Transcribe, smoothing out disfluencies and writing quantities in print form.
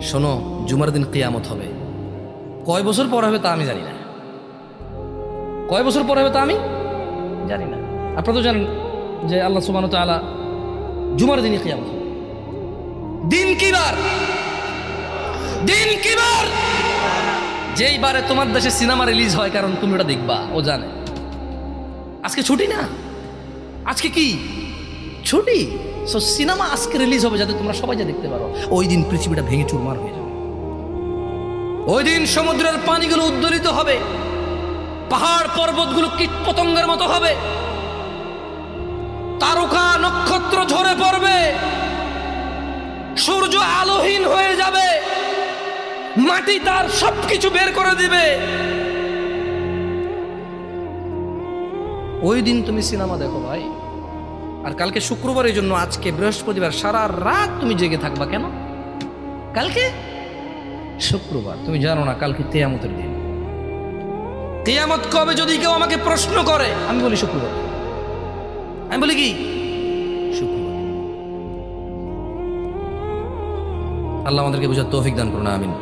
শোনো, জুমার দিন কিয়ামত হবে। কয় বছর পর হবে তা আমি জানি না, কয় বছর পর হবে তা আমি জানি না। আপনারা তো জানেন যে আল্লাহ সুবহানাহু ওয়া তাআলা জুমার দিনই কিয়ামত হবে। দিন কি বার? দিন কি বার? যেই বারে তোমার দেশে সিনেমা রিলিজ হয়, কারণ তুমি ওটা দেখবা, ও জানে। আজকে ছুটি না, আজকে কি ছুটি? সো সিনেমা আজকে রিলিজ হবে যাতে তোমরা সবাই যা দেখতে পারো। ওই দিন পৃথিবীটা ভেঙে চুরমার হয়ে যাবে। ওই দিন সমুদ্রের পানিগুলো উদ্দোলিত হবে, পাহাড় পর্বতগুলো কীট পতঙ্গের মতো হবে, তারকা নক্ষত্র ঝরে পড়বে, সূর্য আলোহীন হয়ে যাবে, মাটি তার সবকিছু বের করে দিবে। ওই দিন তুমি সিনেমা দেখো ভাই। আর কালকে শুক্রবার, এই জন্য আজকে বৃহস্পতিবার সারা রাত তুমি জেগে থাকবা কেন? কালকে শুক্রবার, তুমি জানো না কালকে কিয়ামতের দিন। কিয়ামত কবে যদি কেউ আমাকে প্রশ্ন করে, আমি বলি শুক্রবার। আমি বলি কি? শুক্রবার। আল্লাহ আমাদেরকে বুঝার তৌফিক দান করুন, আমিন।